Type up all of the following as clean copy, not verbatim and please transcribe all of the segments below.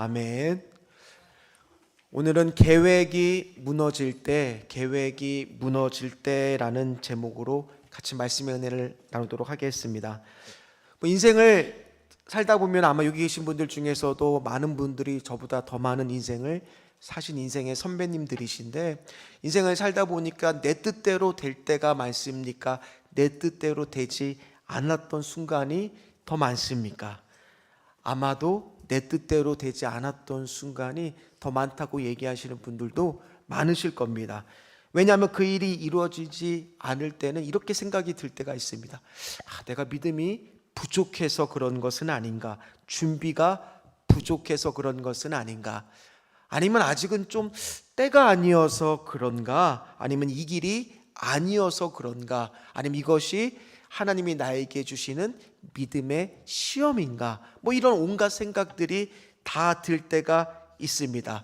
아멘. 오늘은 계획이 무너질 때라는 제목으로 같이 말씀의 은혜를 나누도록 하겠습니다. 인생을 살다 보면 아마 여기 계신 분들 중에서도 많은 분들이 저보다 더 많은 인생을 사신 인생의 선배님들이신데, 인생을 살다 보니까 내 뜻대로 될 때가 많습니까? 내 뜻대로 되지 않았던 순간이 더 많습니까? 아마도 내 뜻대로 되지 않았던 순간이 더 많다고 얘기하시는 분들도 많으실 겁니다. 왜냐하면 그 일이 이루어지지 않을 때는 이렇게 생각이 들 때가 있습니다. 내가 믿음이 부족해서 그런 것은 아닌가? 준비가 부족해서 그런 것은 아닌가? 아니면 아직은 좀 때가 아니어서 그런가? 아니면 이 길이 아니어서 그런가? 아니면 이것이 하나님이 나에게 주시는 믿음의 시험인가? 이런 온갖 생각들이 다 들 때가 있습니다.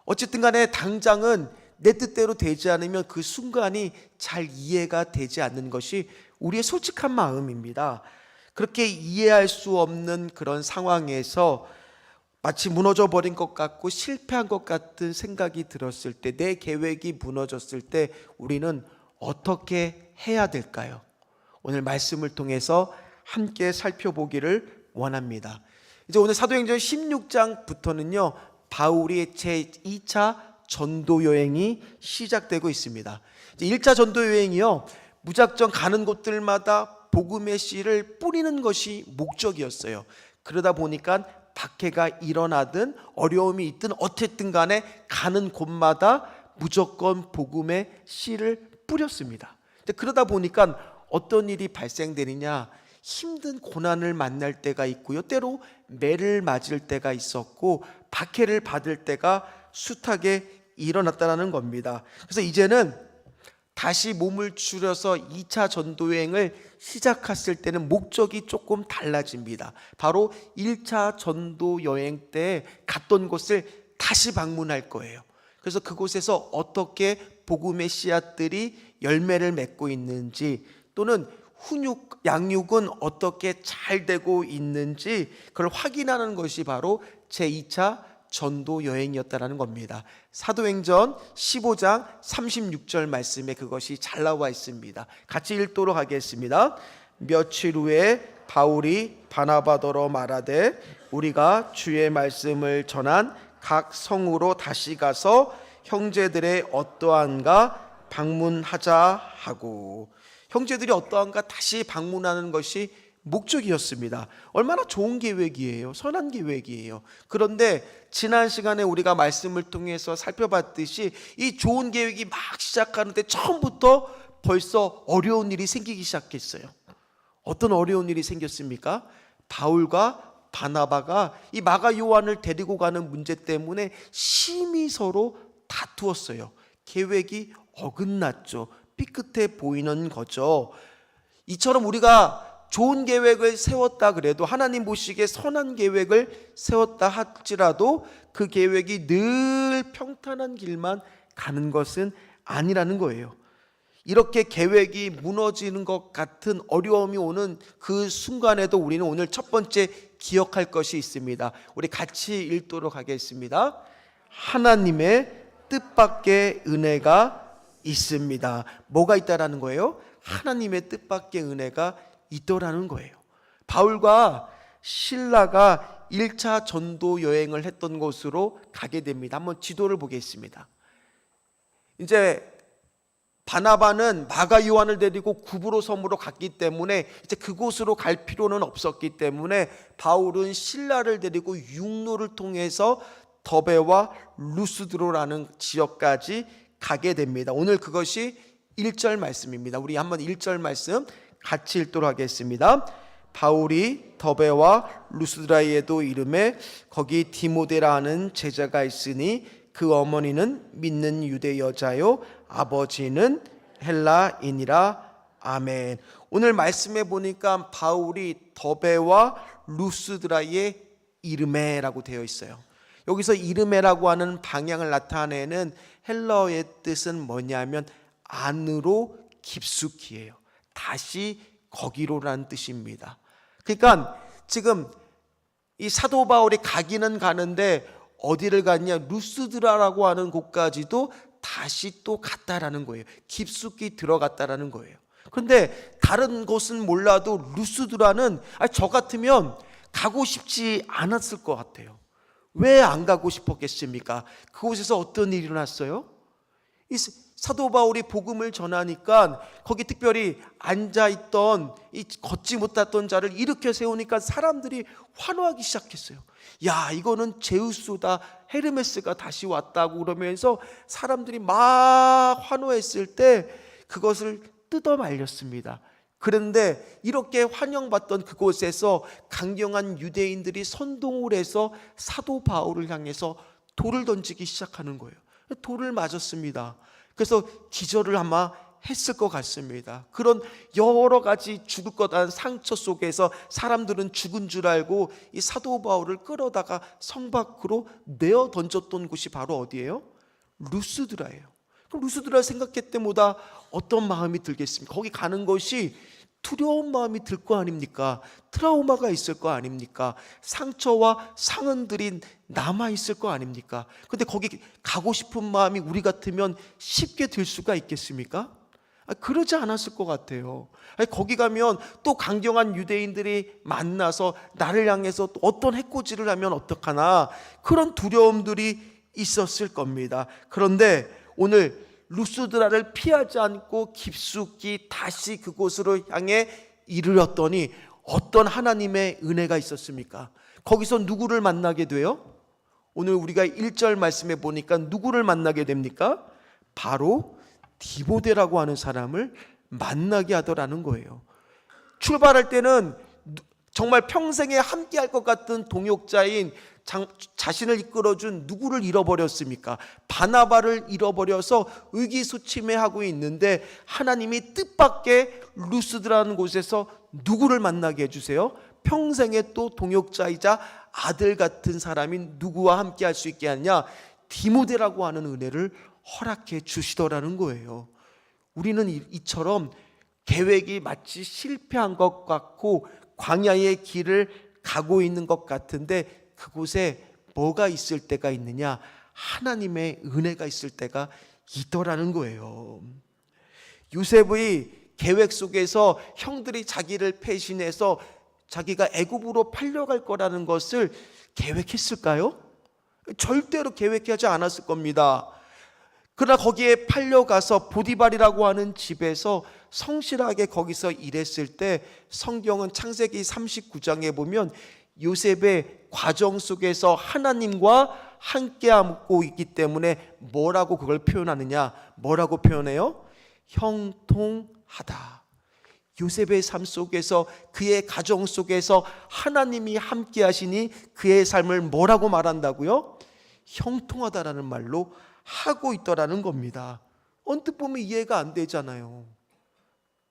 어쨌든 간에 당장은 내 뜻대로 되지 않으면 그 순간이 잘 이해가 되지 않는 것이 우리의 솔직한 마음입니다. 그렇게 이해할 수 없는 그런 상황에서 마치 무너져 버린 것 같고 실패한 것 같은 생각이 들었을 때, 내 계획이 무너졌을 때 우리는 어떻게 해야 될까요? 오늘 말씀을 통해서 함께 살펴보기를 원합니다. 이제 오늘 사도행전 16장부터는요, 바울의 제2차 전도 여행이 시작되고 있습니다. 이제 1차 전도 여행이요, 무작정 가는 곳들마다 복음의 씨를 뿌리는 것이 목적이었어요. 그러다 보니까 박해가 일어나든 어려움이 있든 어쨌든 간에 가는 곳마다 무조건 복음의 씨를 뿌렸습니다. 그러다 보니까 어떤 일이 발생되느냐, 힘든 고난을 만날 때가 있고요, 때로 매를 맞을 때가 있었고 박해를 받을 때가 숱하게 일어났다는 겁니다. 그래서 이제는 다시 몸을 추려서 2차 전도여행을 시작했을 때는 목적이 조금 달라집니다. 바로 1차 전도여행 때 갔던 곳을 다시 방문할 거예요. 그래서 그곳에서 어떻게 복음의 씨앗들이 열매를 맺고 있는지, 또는 양육은 어떻게 잘 되고 있는지 그걸 확인하는 것이 바로 제2차 전도 여행이었다는 겁니다. 사도행전 15장 36절 말씀에 그것이 잘 나와 있습니다. 같이 읽도록 하겠습니다. 며칠 후에 바울이 바나바더러 말하되 우리가 주의 말씀을 전한 각 성으로 다시 가서 형제들의 어떠한가 방문하자 하고, 형제들이 어떠한가 다시 방문하는 것이 목적이었습니다. 얼마나 좋은 계획이에요. 선한 계획이에요. 그런데 지난 시간에 우리가 말씀을 통해서 살펴봤듯이 이 좋은 계획이 막 시작하는데 처음부터 벌써 어려운 일이 생기기 시작했어요. 어떤 어려운 일이 생겼습니까? 바울과 바나바가 이 마가 요한을 데리고 가는 문제 때문에 심히 서로 다투었어요. 계획이 어긋났죠. 삐끗해 보이는 거죠. 이처럼 우리가 좋은 계획을 세웠다 그래도, 하나님 보시기에 선한 계획을 세웠다 할지라도 그 계획이 늘 평탄한 길만 가는 것은 아니라는 거예요. 이렇게 계획이 무너지는 것 같은 어려움이 오는 그 순간에도 우리는 오늘 첫 번째 기억할 것이 있습니다. 우리 같이 읽도록 하겠습니다. 하나님의 뜻밖의 은혜가 있습니다. 뭐가 있다라는 거예요? 하나님의 뜻밖의 은혜가 있더라는 거예요. 바울과 실라가 1차 전도 여행을 했던 곳으로 가게 됩니다. 한번 지도를 보겠습니다. 이제 바나바는 마가 요한을 데리고 구브로 섬으로 갔기 때문에 이제 그곳으로 갈 필요는 없었기 때문에 바울은 실라를 데리고 육로를 통해서 더베와 루스드로라는 지역까지 가게 됩니다. 오늘 그것이 1절 말씀입니다. 우리 한번 1절 말씀 같이 읽도록 하겠습니다. 바울이 더베와 루스드라에도 이르매 거기 디모데라 하는 제자가 있으니 그 어머니는 믿는 유대 여자요 아버지는 헬라인이라. 아멘. 오늘 말씀해 보니까 바울이 더베와 루스드라에 이르매라고 되어 있어요. 여기서 이르매라고 하는 방향을 나타내는 헬라어의 뜻은 뭐냐면 안으로 깊숙이에요. 다시 거기로라는 뜻입니다. 그러니까 지금 이 사도 바울이 가기는 가는데 어디를 갔냐? 루스드라라고 하는 곳까지도 다시 또 갔다라는 거예요. 깊숙이 들어갔다라는 거예요. 그런데 다른 곳은 몰라도 루스드라는 저 같으면 가고 싶지 않았을 것 같아요. 왜 안 가고 싶었겠습니까? 그곳에서 어떤 일이 일어났어요? 이 사도 바울이 복음을 전하니까 거기 특별히 앉아있던 이 걷지 못했던 자를 일으켜 세우니까 사람들이 환호하기 시작했어요. 야, 이거는 제우스다, 헤르메스가 다시 왔다고 그러면서 사람들이 막 환호했을 때 그것을 뜯어 말렸습니다. 그런데 이렇게 환영받던 그곳에서 강경한 유대인들이 선동을 해서 사도 바울을 향해서 돌을 던지기 시작하는 거예요. 돌을 맞았습니다. 그래서 기절을 아마 했을 것 같습니다. 그런 여러 가지 죽을 거다는 상처 속에서 사람들은 죽은 줄 알고 이 사도 바울을 끌어다가 성 밖으로 내어 던졌던 곳이 바로 어디예요? 루스드라예요. 그럼 루스드라 생각할 때마다 어떤 마음이 들겠습니까? 거기 가는 것이 두려운 마음이 들 거 아닙니까? 트라우마가 있을 거 아닙니까? 상처와 상흔들이 남아있을 거 아닙니까? 근데 거기 가고 싶은 마음이 우리 같으면 쉽게 들 수가 있겠습니까? 그러지 않았을 것 같아요. 거기 가면 또 강경한 유대인들이 만나서 나를 향해서 또 어떤 해코지를 하면 어떡하나, 그런 두려움들이 있었을 겁니다. 그런데 오늘 루스드라를 피하지 않고 깊숙이 다시 그곳으로 향해 이르렀더니 어떤 하나님의 은혜가 있었습니까? 거기서 누구를 만나게 돼요? 오늘 우리가 1절 말씀에 보니까 누구를 만나게 됩니까? 바로 디모데라고 하는 사람을 만나게 하더라는 거예요. 출발할 때는 정말 평생에 함께할 것 같은 동역자인 자신을 이끌어준 누구를 잃어버렸습니까? 바나바를 잃어버려서 의기소침해하고 있는데 하나님이 뜻밖의 루스드라는 곳에서 누구를 만나게 해주세요? 평생에 또 동역자이자 아들 같은 사람이 누구와 함께 할 수 있게 하냐? 디모데라고 하는 은혜를 허락해 주시더라는 거예요. 우리는 이처럼 계획이 마치 실패한 것 같고 광야의 길을 가고 있는 것 같은데 그곳에 뭐가 있을 때가 있느냐? 하나님의 은혜가 있을 때가 있더라는 거예요. 요셉의 계획 속에서 형들이 자기를 배신해서 자기가 애굽으로 팔려갈 거라는 것을 계획했을까요? 절대로 계획하지 않았을 겁니다. 그러나 거기에 팔려가서 보디발이라고 하는 집에서 성실하게 거기서 일했을 때 성경은 창세기 39장에 보면 요셉의 과정 속에서 하나님과 함께하고 있기 때문에 뭐라고 그걸 표현하느냐? 뭐라고 표현해요? 형통하다. 요셉의 삶 속에서, 그의 가정 속에서 하나님이 함께 하시니 그의 삶을 뭐라고 말한다고요? 형통하다라는 말로 하고 있더라는 겁니다. 언뜻 보면 이해가 안 되잖아요.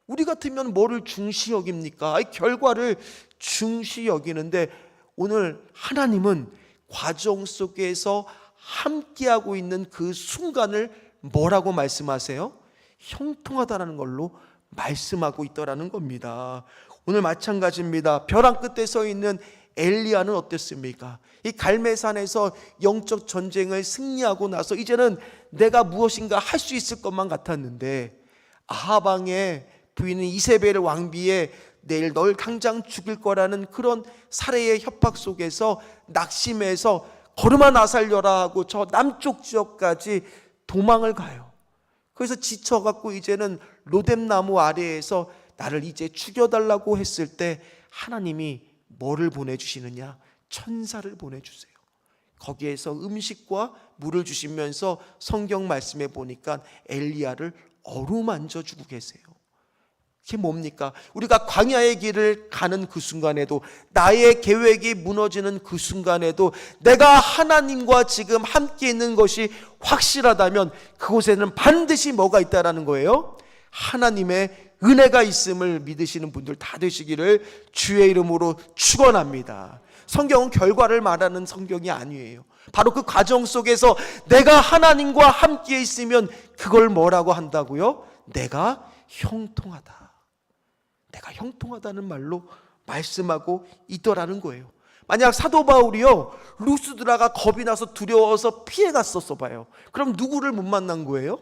우리 같으면 뭐를 중시 여깁니까? 결과를 중시 여기는데 오늘 하나님은 과정 속에서 함께하고 있는 그 순간을 뭐라고 말씀하세요? 형통하다라는 걸로 말씀하고 있더라는 겁니다. 오늘 마찬가지입니다. 벼랑 끝에 서 있는 엘리야는 어땠습니까? 이 갈멜산에서 영적 전쟁을 승리하고 나서 이제는 내가 무엇인가 할 수 있을 것만 같았는데 아합 왕의 부인인 이세벨 왕비의 내일 널 당장 죽일 거라는 그런 살해의 협박 속에서 낙심해서 걸음아 나 살려라 하고 저 남쪽 지역까지 도망을 가요. 그래서 지쳐갖고 이제는 로뎀나무 아래에서 나를 이제 죽여달라고 했을 때 하나님이 뭐를 보내주시느냐? 천사를 보내주세요. 거기에서 음식과 물을 주시면서 성경 말씀에 보니까 엘리야를 어루만져 주고 계세요. 그게 뭡니까? 우리가 광야의 길을 가는 그 순간에도, 나의 계획이 무너지는 그 순간에도 내가 하나님과 지금 함께 있는 것이 확실하다면 그곳에는 반드시 뭐가 있다라는 거예요? 하나님의 은혜가 있음을 믿으시는 분들 다 되시기를 주의 이름으로 축원합니다. 성경은 결과를 말하는 성경이 아니에요. 바로 그 과정 속에서 내가 하나님과 함께 있으면 그걸 뭐라고 한다고요? 내가 형통하다. 내가 형통하다는 말로 말씀하고 있더라는 거예요. 만약 사도 바울이요 루스드라가 겁이 나서 두려워서 피해갔었어 봐요. 그럼 누구를 못 만난 거예요?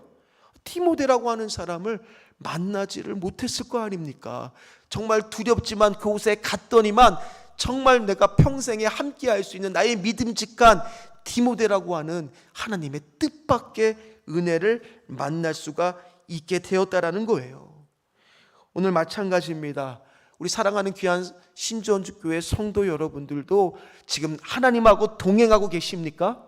디모데라고 하는 사람을 만나지를 못했을 거 아닙니까? 정말 두렵지만 그곳에 갔더니만 정말 내가 평생에 함께할 수 있는 나의 믿음직한 디모데라고 하는 하나님의 뜻밖의 은혜를 만날 수가 있게 되었다라는 거예요. 오늘 마찬가지입니다. 우리 사랑하는 귀한 신전주교회 성도 여러분들도 지금 하나님하고 동행하고 계십니까?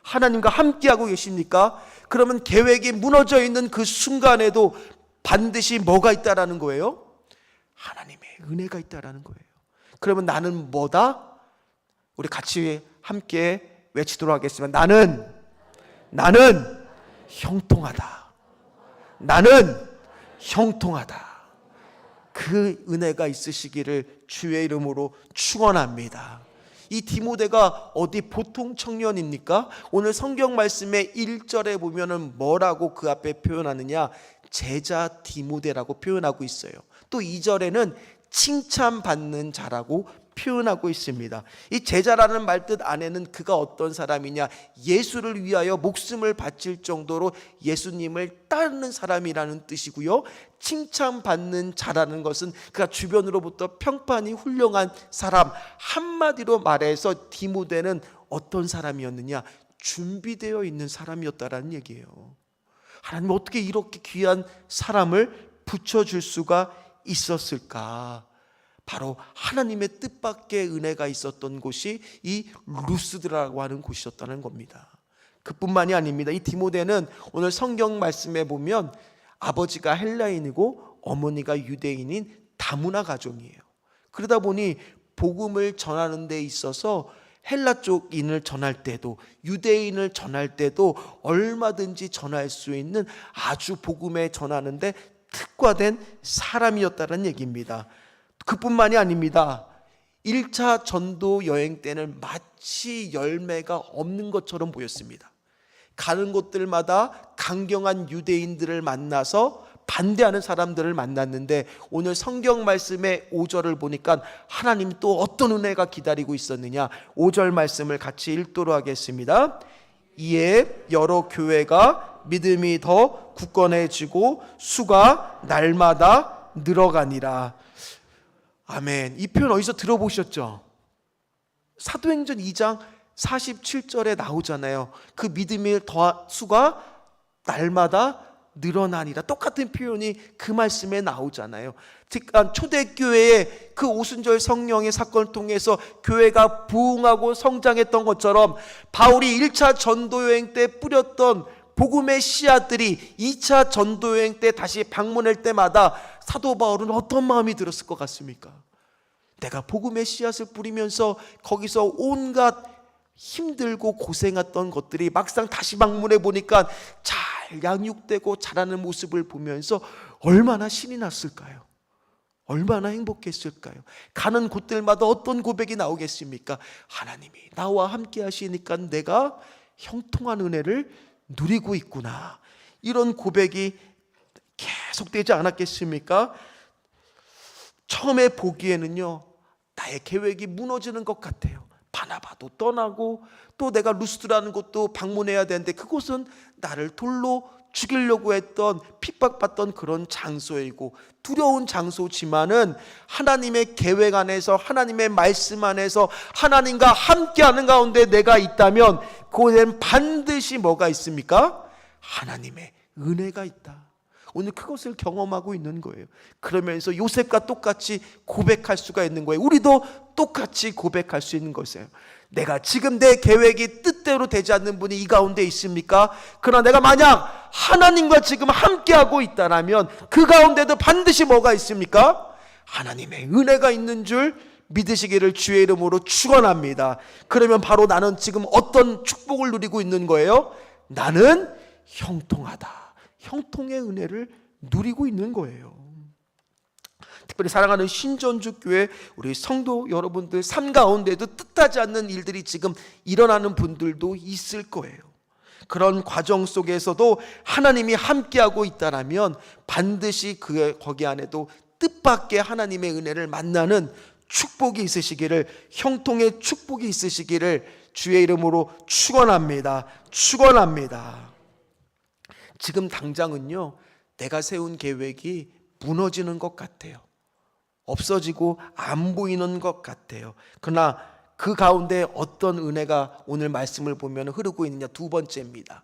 하나님과 함께하고 계십니까? 그러면 계획이 무너져 있는 그 순간에도 반드시 뭐가 있다라는 거예요? 하나님의 은혜가 있다라는 거예요. 그러면 나는 뭐다? 우리 같이 함께 외치도록 하겠습니다. 나는 형통하다. 나는 형통하다. 그 은혜가 있으시기를 주의 이름으로 축원합니다. 이 디모데가 어디 보통 청년입니까? 오늘 성경 말씀의 1절에 보면은 뭐라고 그 앞에 표현하느냐? 제자 디모데라고 표현하고 있어요. 또 2절에는 칭찬받는 자라고 표현하고 있습니다. 이 제자라는 말 뜻 안에는 그가 어떤 사람이냐, 예수를 위하여 목숨을 바칠 정도로 예수님을 따르는 사람이라는 뜻이고요, 칭찬받는 자라는 것은 그가 주변으로부터 평판이 훌륭한 사람, 한마디로 말해서 디모데는 어떤 사람이었느냐, 준비되어 있는 사람이었다라는 얘기예요. 하나님 어떻게 이렇게 귀한 사람을 붙여줄 수가 있었을까? 바로 하나님의 뜻밖의 은혜가 있었던 곳이 이 루스드라고 하는 곳이었다는 겁니다. 그뿐만이 아닙니다. 이 디모데는 오늘 성경 말씀에 보면 아버지가 헬라인이고 어머니가 유대인인 다문화 가정이에요. 그러다 보니 복음을 전하는 데 있어서 헬라 쪽인을 전할 때도 유대인을 전할 때도 얼마든지 전할 수 있는 아주 복음에 전하는데 특화된 사람이었다는 얘기입니다. 그뿐만이 아닙니다. 1차 전도 여행 때는 마치 열매가 없는 것처럼 보였습니다. 가는 곳들마다 강경한 유대인들을 만나서 반대하는 사람들을 만났는데 오늘 성경 말씀의 5절을 보니까 하나님 또 어떤 은혜가 기다리고 있었느냐, 5절 말씀을 같이 읽도록 하겠습니다. 이에 여러 교회가 믿음이 더 굳건해지고 수가 날마다 늘어가니라. 아멘. 이 표현 어디서 들어보셨죠? 사도행전 2장 47절에 나오잖아요. 그 믿음의 수가 날마다 늘어나니라. 똑같은 표현이 그 말씀에 나오잖아요. 초대교회의 그 오순절 성령의 사건을 통해서 교회가 부흥하고 성장했던 것처럼 바울이 1차 전도여행 때 뿌렸던 복음의 씨앗들이 2차 전도여행 때 다시 방문할 때마다 사도 바울은 어떤 마음이 들었을 것 같습니까? 내가 복음의 씨앗을 뿌리면서 거기서 온갖 힘들고 고생했던 것들이 막상 다시 방문해 보니까 잘 양육되고 자라는 모습을 보면서 얼마나 신이 났을까요? 얼마나 행복했을까요? 가는 곳들마다 어떤 고백이 나오겠습니까? 하나님이 나와 함께 하시니까 내가 형통한 은혜를 누리고 있구나. 이런 고백이 계속되지 않았겠습니까? 처음에 보기에는요, 나의 계획이 무너지는 것 같아요. 바나바도 떠나고 또 내가 루스드라는 곳도 방문해야 되는데 그곳은 나를 돌로 죽이려고 했던, 핍박받던 그런 장소이고 두려운 장소지만은 하나님의 계획 안에서, 하나님의 말씀 안에서 하나님과 함께하는 가운데 내가 있다면 그곳엔 반드시 뭐가 있습니까? 하나님의 은혜가 있다. 오늘 그것을 경험하고 있는 거예요. 그러면서 요셉과 똑같이 고백할 수가 있는 거예요. 우리도 똑같이 고백할 수 있는 것이에요. 내가 지금 내 계획이 뜻대로 되지 않는 분이 이 가운데 있습니까? 그러나 내가 만약 하나님과 지금 함께하고 있다면 그 가운데도 반드시 뭐가 있습니까? 하나님의 은혜가 있는 줄 믿으시기를 주의 이름으로 축원합니다. 그러면 바로 나는 지금 어떤 축복을 누리고 있는 거예요? 나는 형통하다. 형통의 은혜를 누리고 있는 거예요. 특별히 사랑하는 신전주교회 우리 성도 여러분들 삶 가운데도 뜻하지 않는 일들이 지금 일어나는 분들도 있을 거예요. 그런 과정 속에서도 하나님이 함께하고 있다면 반드시 거기 안에도 뜻밖의 하나님의 은혜를 만나는 축복이 있으시기를, 형통의 축복이 있으시기를 주의 이름으로 축원합니다. 축원합니다. 지금 당장은요, 내가 세운 계획이 무너지는 것 같아요. 없어지고 안 보이는 것 같아요. 그러나 그 가운데 어떤 은혜가 오늘 말씀을 보면 흐르고 있느냐, 두 번째입니다.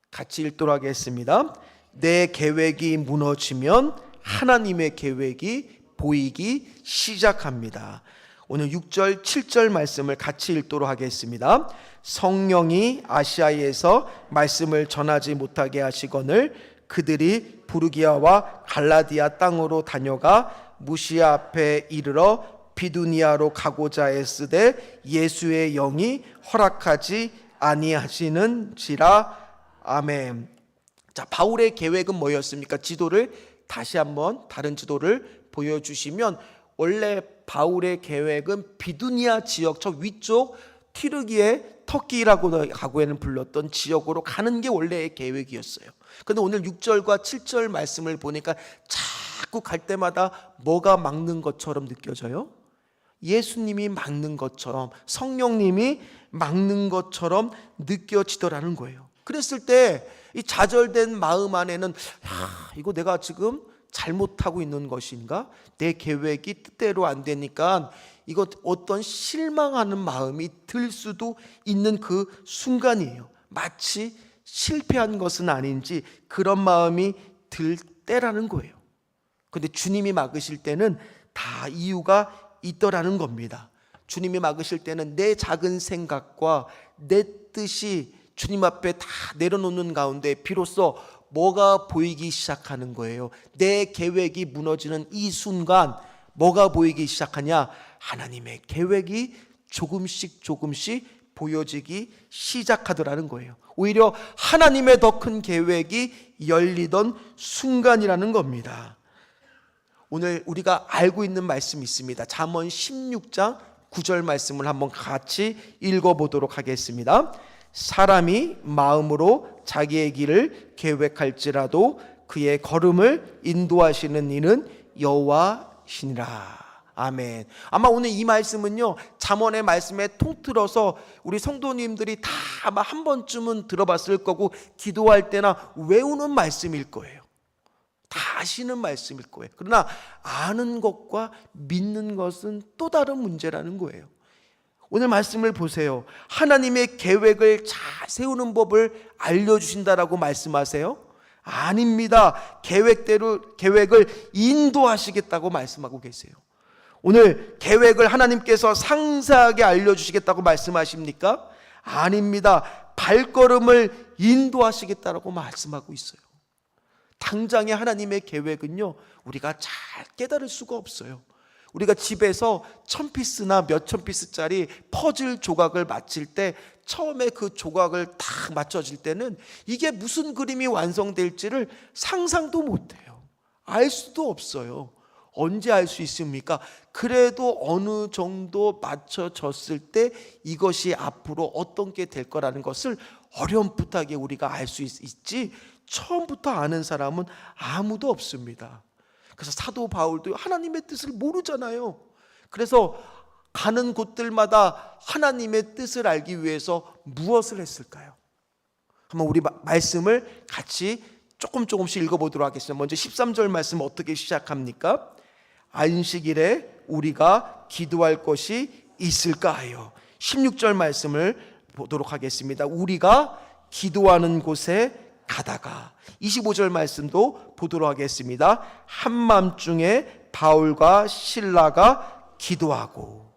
같이 읽도록 하겠습니다. 내 계획이 무너지면 하나님의 계획이 보이기 시작합니다. 오늘 6절 7절 말씀을 같이 읽도록 하겠습니다. 성령이 아시아에서 말씀을 전하지 못하게 하시거늘 그들이 부르기아와 갈라디아 땅으로 다녀가 무시아 앞에 이르러 비두니아로 가고자 애쓰되 예수의 영이 허락하지 아니하시는지라. 아멘. 자, 바울의 계획은 뭐였습니까? 지도를 다시 한번 다른 지도를 보여주시면, 원래 바울의 계획은 비두니아 지역, 저 위쪽 튀르기에 터키라고 과거에는 불렀던 지역으로 가는 게 원래의 계획이었어요. 그런데 오늘 6절과 7절 말씀을 보니까 자꾸 갈 때마다 뭐가 막는 것처럼 느껴져요? 예수님이 막는 것처럼, 성령님이 막는 것처럼 느껴지더라는 거예요. 그랬을 때 이 좌절된 마음 안에는 이거 내가 지금 잘못하고 있는 것인가? 내 계획이 뜻대로 안 되니까 이거 어떤 실망하는 마음이 들 수도 있는 그 순간이에요. 마치 실패한 것은 아닌지 그런 마음이 들 때라는 거예요. 그런데 주님이 막으실 때는 다 이유가 있더라는 겁니다. 주님이 막으실 때는 내 작은 생각과 내 뜻이 주님 앞에 다 내려놓는 가운데 비로소 뭐가 보이기 시작하는 거예요. 내 계획이 무너지는 이 순간 뭐가 보이기 시작하냐? 하나님의 계획이 조금씩 보여지기 시작하더라는 거예요. 오히려 하나님의 더 큰 계획이 열리던 순간이라는 겁니다. 오늘 우리가 알고 있는 말씀이 있습니다. 잠언 16장 9절 말씀을 한번 같이 읽어보도록 하겠습니다. 사람이 마음으로 자기의 길을 계획할지라도 그의 걸음을 인도하시는 이는 여호와시니라. 아멘. 아마 오늘 이 말씀은요, 잠언의 말씀에 통틀어서 우리 성도님들이 다 아마 한 번쯤은 들어봤을 거고 기도할 때나 외우는 말씀일 거예요. 다 아시는 말씀일 거예요. 그러나 아는 것과 믿는 것은 또 다른 문제라는 거예요. 오늘 말씀을 보세요. 하나님의 계획을 잘 세우는 법을 알려주신다라고 말씀하세요? 아닙니다. 계획을 인도하시겠다고 말씀하고 계세요. 오늘 계획을 하나님께서 상세하게 알려주시겠다고 말씀하십니까? 아닙니다. 발걸음을 인도하시겠다라고 말씀하고 있어요. 당장의 하나님의 계획은요, 우리가 잘 깨달을 수가 없어요. 우리가 집에서 1000피스나 몇천 피스짜리 퍼즐 조각을 맞힐 때 처음에 그 조각을 딱 맞춰질 때는 이게 무슨 그림이 완성될지를 상상도 못해요. 알 수도 없어요. 언제 알 수 있습니까? 그래도 어느 정도 맞춰졌을 때 이것이 앞으로 어떤 게 될 거라는 것을 어렴풋하게 우리가 알 수 있지, 처음부터 아는 사람은 아무도 없습니다. 그래서 사도 바울도 하나님의 뜻을 모르잖아요. 그래서 가는 곳들마다 하나님의 뜻을 알기 위해서 무엇을 했을까요? 한번 우리 말씀을 같이 조금씩 읽어보도록 하겠습니다. 먼저 13절 말씀 어떻게 시작합니까? 안식일에 우리가 기도할 것이 있을까 하여. 16절 말씀을 보도록 하겠습니다. 우리가 기도하는 곳에 가다가. 25절 말씀도 보도록 하겠습니다. 한밤중에 바울과 실라가 기도하고.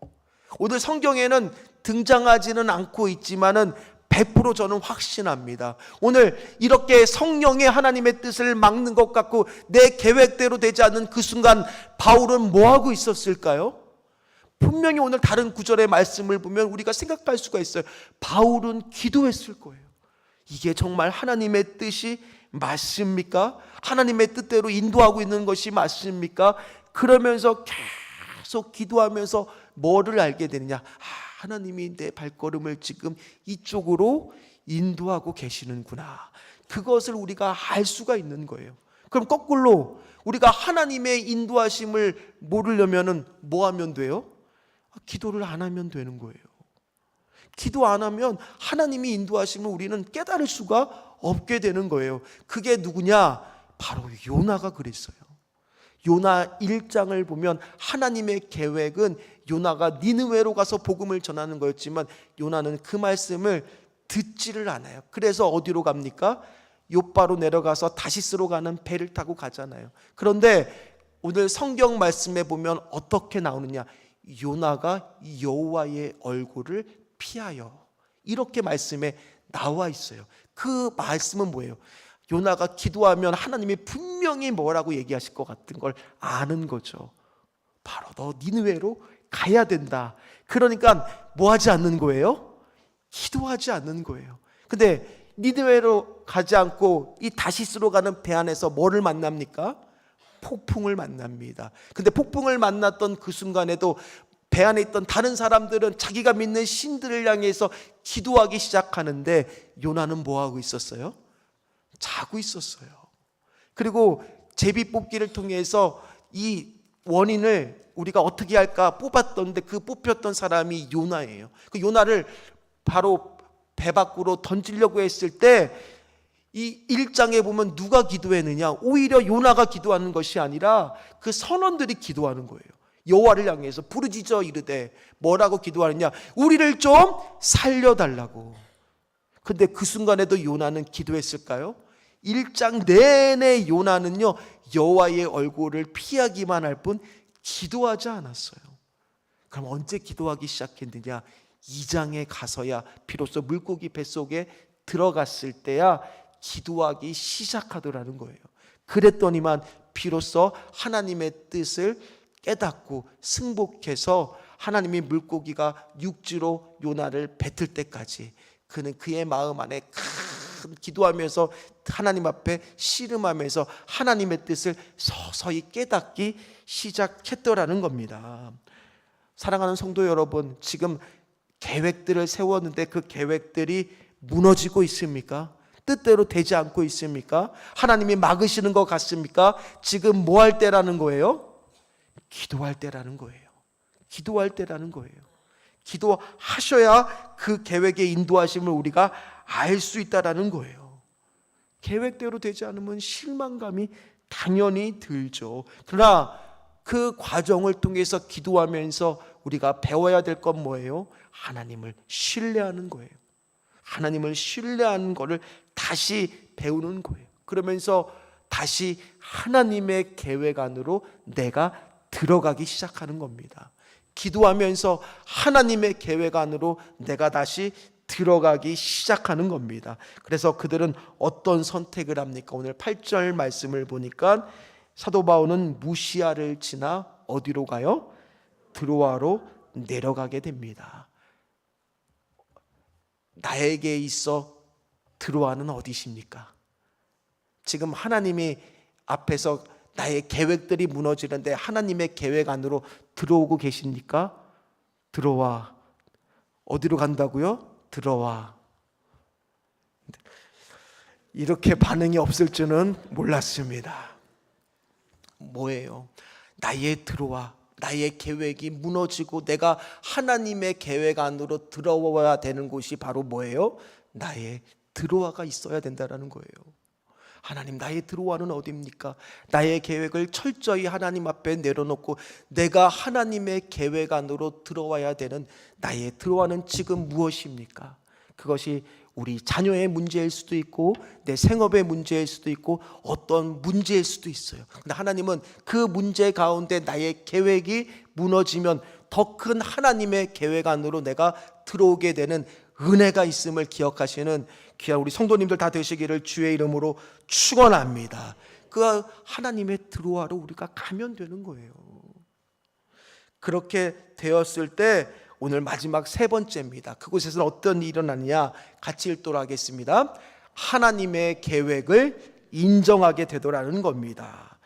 오늘 성경에는 등장하지는 않고 있지만은 100% 저는 확신합니다. 오늘 이렇게 성령의 하나님의 뜻을 막는 것 같고 내 계획대로 되지 않는 그 순간 바울은 뭐하고 있었을까요? 분명히 오늘 다른 구절의 말씀을 보면 우리가 생각할 수가 있어요. 바울은 기도했을 거예요. 이게 정말 하나님의 뜻이 맞습니까? 하나님의 뜻대로 인도하고 있는 것이 맞습니까? 그러면서 계속 기도하면서 뭐를 알게 되느냐? 하나님이 내 발걸음을 지금 이쪽으로 인도하고 계시는구나. 그것을 우리가 알 수가 있는 거예요. 그럼 거꾸로 우리가 하나님의 인도하심을 모르려면은 뭐 하면 돼요? 기도를 안 하면 되는 거예요. 기도 안 하면 하나님이 인도하심을 우리는 깨달을 수가 없게 되는 거예요. 그게 누구냐? 바로 요나가 그랬어요. 요나 1장을 보면 하나님의 계획은 요나가 니느웨로 가서 복음을 전하는 거였지만 요나는 그 말씀을 듣지를 않아요. 그래서 어디로 갑니까? 욥바로 내려가서 다시스로 가는 배를 타고 가잖아요. 그런데 오늘 성경 말씀에 보면 어떻게 나오느냐? 요나가 여호와의 얼굴을 피하여, 이렇게 말씀에 나와 있어요. 그 말씀은 뭐예요? 요나가 기도하면 하나님이 분명히 뭐라고 얘기하실 것 같은 걸 아는 거죠. 바로 너 니느웨로 가야 된다. 그러니까 뭐 하지 않는 거예요? 기도하지 않는 거예요. 근데 니느웨로 가지 않고 이 다시스로 가는 배 안에서 뭐를 만납니까? 폭풍을 만납니다. 근데 폭풍을 만났던 그 순간에도 배 안에 있던 다른 사람들은 자기가 믿는 신들을 향해서 기도하기 시작하는데 요나는 뭐 하고 있었어요? 자고 있었어요. 그리고 제비 뽑기를 통해서 이 원인을 우리가 어떻게 할까 뽑았던데 그 뽑혔던 사람이 요나예요. 그 요나를 바로 배 밖으로 던지려고 했을 때 이 1장에 보면 누가 기도했느냐? 오히려 요나가 기도하는 것이 아니라 그 선원들이 기도하는 거예요. 여호와를 향해서 부르짖어 이르되 뭐라고 기도하느냐? 우리를 좀 살려달라고. 근데 그 순간에도 요나는 기도했을까요? 1장 내내 요나는요 여호와의 얼굴을 피하기만 할 뿐 기도하지 않았어요. 그럼 언제 기도하기 시작했느냐? 2장에 가서야 비로소 물고기 뱃속에 들어갔을 때야 기도하기 시작하더라는 거예요. 그랬더니만 비로소 하나님의 뜻을 깨닫고 승복해서 하나님이 물고기가 육지로 요나를 뱉을 때까지 그는 그의 마음 안에 큰 기도하면서 하나님 앞에 씨름하면서 하나님의 뜻을 서서히 깨닫기 시작했더라는 겁니다. 사랑하는 성도 여러분, 지금 계획들을 세웠는데 그 계획들이 무너지고 있습니까? 뜻대로 되지 않고 있습니까? 하나님이 막으시는 것 같습니까? 지금 뭐 할 때라는 거예요? 기도할 때라는 거예요. 기도할 때라는 거예요. 기도하셔야 그 계획의 인도하심을 우리가 알 수 있다라는 거예요. 계획대로 되지 않으면 실망감이 당연히 들죠. 그러나 그 과정을 통해서 기도하면서 우리가 배워야 될 건 뭐예요? 하나님을 신뢰하는 거예요. 하나님을 신뢰하는 것을 다시 배우는 거예요. 그러면서 다시 하나님의 계획 안으로 내가 들어가기 시작하는 겁니다. 기도하면서 하나님의 계획 안으로 내가 다시 들어가기 시작하는 겁니다. 그래서 그들은 어떤 선택을 합니까? 오늘 8절 말씀을 보니까 사도 바울은 무시아를 지나 어디로 가요? 드로아로 내려가게 됩니다. 나에게 있어 드로아는 어디십니까? 지금 하나님이 앞에서 나의 계획들이 무너지는데 하나님의 계획 안으로 들어오고 계십니까? 들어와. 어디로 간다고요? 들어와. 이렇게 반응이 없을 줄은 몰랐습니다. 뭐예요? 나의 들어와. 나의 계획이 무너지고 내가 하나님의 계획 안으로 들어와야 되는 곳이 바로 뭐예요? 나의 들어와가 있어야 된다는 거예요. 하나님, 나의 들어와는 어디입니까? 나의 계획을 철저히 하나님 앞에 내려놓고 내가 하나님의 계획 안으로 들어와야 되는 나의 들어와는 지금 무엇입니까? 그것이 우리 자녀의 문제일 수도 있고 내 생업의 문제일 수도 있고 어떤 문제일 수도 있어요. 근데 하나님은 그 문제 가운데 나의 계획이 무너지면 더 큰 하나님의 계획 안으로 내가 들어오게 되는 은혜가 있음을 기억하시는 귀한 우리 성도님들 다 되시기를 주의 이름으로 축원합니다. 그 하나님의 들어와로 우리가 가면 되는 거예요. 그렇게 되었을 때 오늘 마지막 세 번째입니다. 그곳에서는 어떤 일이 일어나느냐 같이 읽도록 하겠습니다. 하나님의 계획을 인정하게 되더라는 겁니다.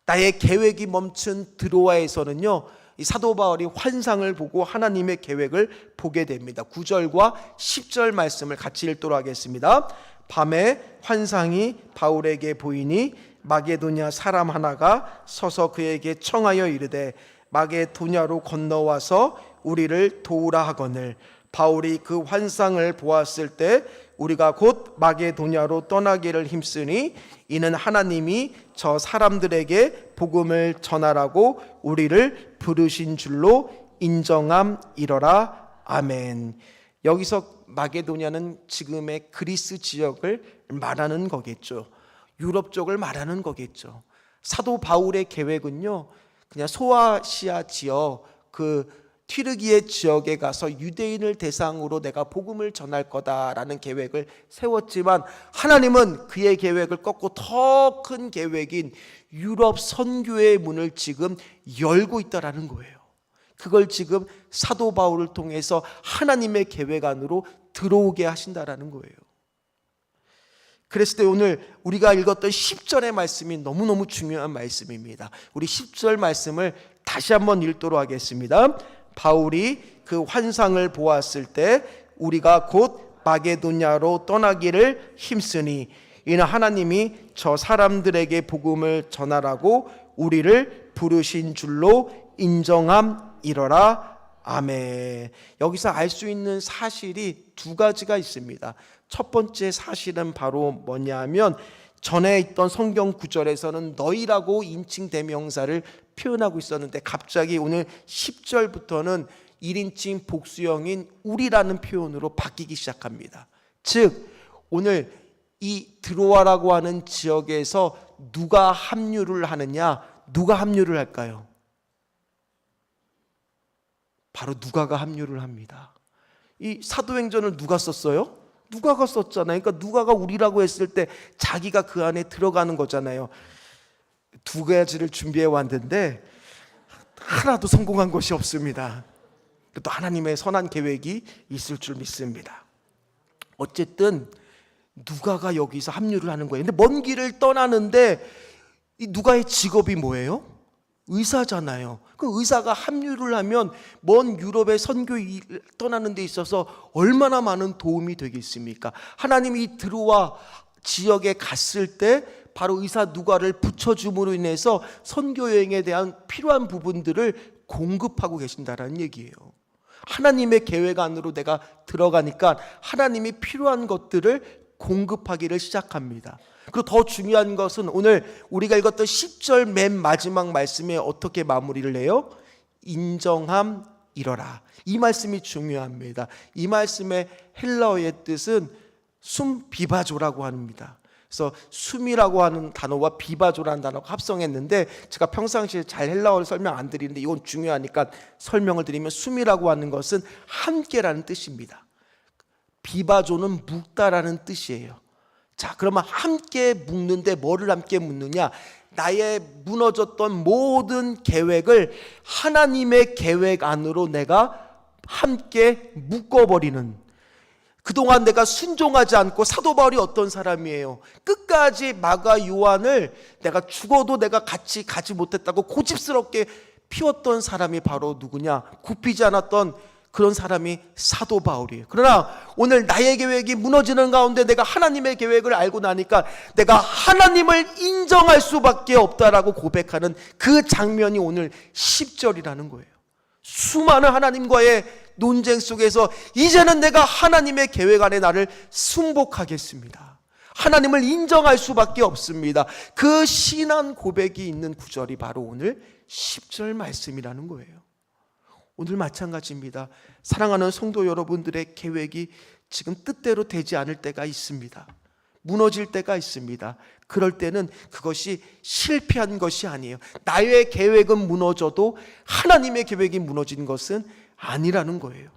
나의 계획이 멈춘 드로아에서는요, 이 사도 바울이 환상을 보고 하나님의 계획을 보게 됩니다. 9절과 10절 말씀을 같이 읽도록 하겠습니다. 밤에 환상이 바울에게 보이니 마게도냐 사람 하나가 서서 그에게 청하여 이르되 마게도냐로 건너와서 우리를 도우라 하거늘 바울이 그 환상을 보았을 때 우리가 곧 마게도냐로 떠나기를 힘쓰니 이는 하나님이 저 사람들에게 복음을 전하라고 우리를 부르신 줄로 인정함이러라. 아멘. 여기서 마게도냐는 지금의 그리스 지역을 말하는 거겠죠. 유럽 쪽을 말하는 거겠죠. 사도 바울의 계획은요, 그냥 소아시아 지역, 그 튀르기예 지역에 가서 유대인을 대상으로 내가 복음을 전할 거다라는 계획을 세웠지만 하나님은 그의 계획을 꺾고 더 큰 계획인 유럽 선교의 문을 지금 열고 있다라는 거예요. 그걸 지금 사도 바울을 통해서 하나님의 계획 안으로 들어오게 하신다라는 거예요. 그랬을 때 오늘 우리가 읽었던 10절의 말씀이 너무너무 중요한 말씀입니다. 우리 10절 말씀을 다시 한번 읽도록 하겠습니다. 바울이 그 환상을 보았을 때 우리가 곧 마게도냐로 떠나기를 힘쓰니 이는 하나님이 저 사람들에게 복음을 전하라고 우리를 부르신 줄로 인정함이러라. 아멘. 여기서 알 수 있는 사실이 두 가지가 있습니다. 첫 번째 사실은 바로 뭐냐면 전에 있던 성경 구절에서는 너희라고 인칭 대명사를 표현하고 있었는데 갑자기 오늘 10절부터는 1인칭 복수형인 우리라는 표현으로 바뀌기 시작합니다. 즉 오늘 이 드로아라고 하는 지역에서 누가 합류를 하느냐? 누가 합류를 할까요? 바로 누가가 합류를 합니다. 이 사도행전을 누가 썼어요? 누가가 썼잖아요. 그러니까 누가가 우리라고 했을 때 자기가 그 안에 들어가는 거잖아요. 두 가지를 준비해 왔는데 하나도 성공한 것이 없습니다. 또 하나님의 선한 계획이 있을 줄 믿습니다. 어쨌든 누가가 여기서 합류를 하는 거예요. 근데 먼 길을 떠나는데 이 누가의 직업이 뭐예요? 의사잖아요. 그 의사가 합류를 하면 먼 유럽의 선교 떠나는 데 있어서 얼마나 많은 도움이 되겠습니까? 하나님이 드로아 지역에 갔을 때 바로 의사 누가를 붙여줌으로 인해서 선교 여행에 대한 필요한 부분들을 공급하고 계신다라는 얘기예요. 하나님의 계획 안으로 내가 들어가니까 하나님이 필요한 것들을 공급하기를 시작합니다. 그리고 더 중요한 것은 오늘 우리가 읽었던 10절 맨 마지막 말씀에 어떻게 마무리를 해요? 인정함 이러라. 이 말씀이 중요합니다. 이 말씀의 헬라어의 뜻은 숨비바조라고 합니다. 그래서 숨이라고 하는 단어와 비바조라는 단어가 합성했는데 제가 평상시에 잘 헬라어를 설명 안 드리는데 이건 중요하니까 설명을 드리면 숨이라고 하는 것은 함께라는 뜻입니다. 비바조는 묵다라는 뜻이에요. 자, 그러면 함께 묵는데 뭐를 함께 묵느냐? 나의 무너졌던 모든 계획을 하나님의 계획 안으로 내가 함께 묶어버리는, 그동안 내가 순종하지 않고 사도 바울이 어떤 사람이에요? 끝까지 마가 요한을 내가 죽어도 내가 같이 가지 못했다고 고집스럽게 피웠던 사람이 바로 누구냐? 굽히지 않았던 그런 사람이 사도 바울이에요. 그러나 오늘 나의 계획이 무너지는 가운데 내가 하나님의 계획을 알고 나니까 내가 하나님을 인정할 수밖에 없다라고 고백하는 그 장면이 오늘 10절이라는 거예요. 수많은 하나님과의 논쟁 속에서 이제는 내가 하나님의 계획 안에 나를 순복하겠습니다. 하나님을 인정할 수밖에 없습니다. 그 신앙 고백이 있는 구절이 바로 오늘 10절 말씀이라는 거예요. 오늘 마찬가지입니다. 사랑하는 성도 여러분들의 계획이 지금 뜻대로 되지 않을 때가 있습니다. 무너질 때가 있습니다. 그럴 때는 그것이 실패한 것이 아니에요. 나의 계획은 무너져도 하나님의 계획이 무너진 것은 아니라는 거예요.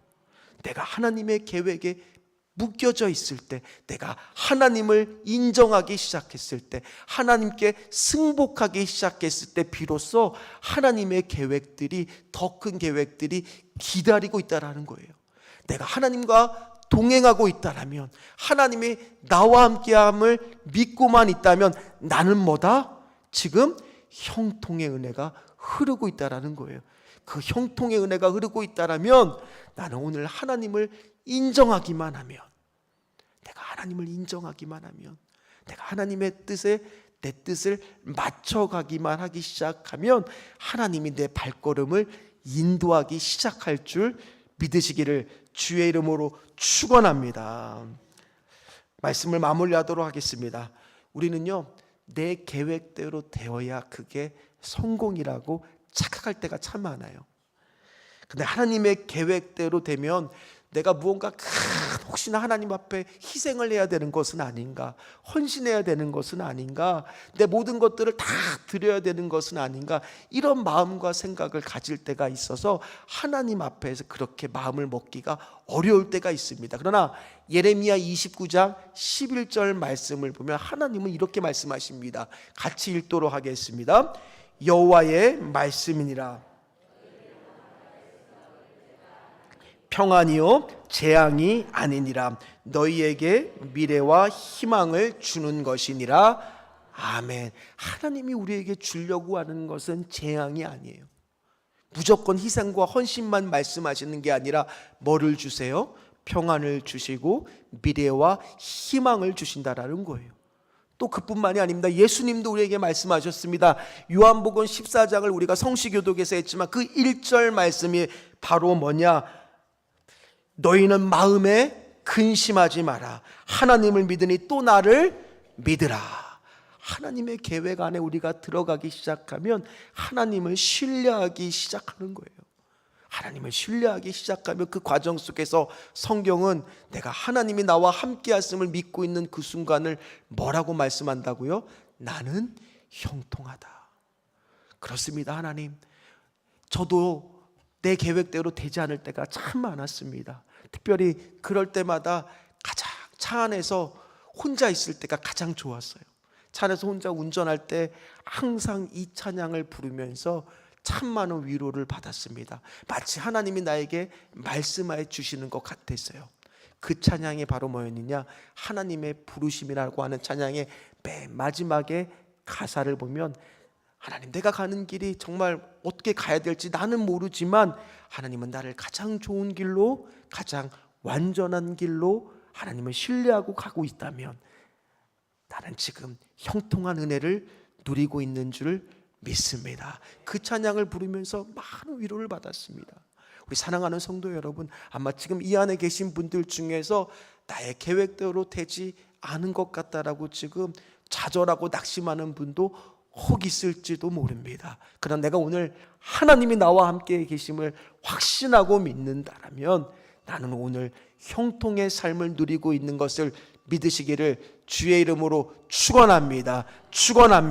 내가 하나님의 계획에 묶여져 있을 때, 내가 하나님을 인정하기 시작했을 때, 하나님께 승복하기 시작했을 때 비로소 하나님의 계획들이, 더 큰 계획들이 기다리고 있다라는 거예요. 내가 하나님과 동행하고 있다라면, 하나님이 나와 함께함을 믿고만 있다면 나는 뭐다? 지금 형통의 은혜가 흐르고 있다라는 거예요. 그 형통의 은혜가 흐르고 있다라면 나는 오늘 하나님을 인정하기만 하면, 내가 하나님을 인정하기만 하면, 내가 하나님의 뜻에 내 뜻을 맞춰가기만 하기 시작하면 하나님이 내 발걸음을 인도하기 시작할 줄 믿으시기를 주의 이름으로 축원합니다. 말씀을 마무리하도록 하겠습니다. 우리는요, 내 계획대로 되어야 그게 성공이라고 착각할 때가 참 많아요. 근데 하나님의 계획대로 되면 내가 무언가 혹시나 하나님 앞에 희생을 해야 되는 것은 아닌가, 헌신해야 되는 것은 아닌가, 내 모든 것들을 다 드려야 되는 것은 아닌가, 이런 마음과 생각을 가질 때가 있어서 하나님 앞에서 그렇게 마음을 먹기가 어려울 때가 있습니다. 그러나 예레미야 29장 11절 말씀을 보면 하나님은 이렇게 말씀하십니다. 같이 읽도록 하겠습니다. 여호와의 말씀이니라. 평안이요 재앙이 아니니라. 너희에게 미래와 희망을 주는 것이니라. 아멘. 하나님이 우리에게 주려고 하는 것은 재앙이 아니에요. 무조건 희생과 헌신만 말씀하시는 게 아니라 뭐를 주세요? 평안을 주시고 미래와 희망을 주신다라는 거예요. 또 그뿐만이 아닙니다. 예수님도 우리에게 말씀하셨습니다. 요한복음 14장을 우리가 성시교독에서 했지만 그 1절 말씀이 바로 뭐냐? 너희는 마음에 근심하지 마라. 하나님을 믿으니 또 나를 믿으라. 하나님의 계획 안에 우리가 들어가기 시작하면 하나님을 신뢰하기 시작하는 거예요. 하나님을 신뢰하기 시작하면 그 과정 속에서 성경은 내가 하나님이 나와 함께 하심을 믿고 있는 그 순간을 뭐라고 말씀한다고요? 나는 형통하다. 그렇습니다. 하나님, 저도 내 계획대로 되지 않을 때가 참 많았습니다. 특별히 그럴 때마다 가장 차 안에서 혼자 있을 때가 가장 좋았어요. 차 안에서 혼자 운전할 때 항상 이 찬양을 부르면서 참 많은 위로를 받았습니다. 마치 하나님이 나에게 말씀해 주시는 것 같았어요. 그 찬양이 바로 뭐였느냐? 하나님의 부르심이라고 하는 찬양의 맨 마지막에 가사를 보면 하나님, 내가 가는 길이 정말 어떻게 가야 될지 나는 모르지만 하나님은 나를 가장 좋은 길로, 가장 완전한 길로 하나님을 신뢰하고 가고 있다면 나는 지금 형통한 은혜를 누리고 있는 줄 믿습니다. 그 찬양을 부르면서 많은 위로를 받았습니다. 우리 사랑하는 성도 여러분, 아마 지금 이 안에 계신 분들 중에서 나의 계획대로 되지 않은 것 같다라고 지금 좌절하고 낙심하는 분도 혹 있을지도 모릅니다. 그러나 내가 오늘 하나님이 나와 함께 계심을 확신하고 믿는다라면 나는 오늘 형통의 삶을 누리고 있는 것을 믿으시기를 주의 이름으로 축원합니다. 축원합니다.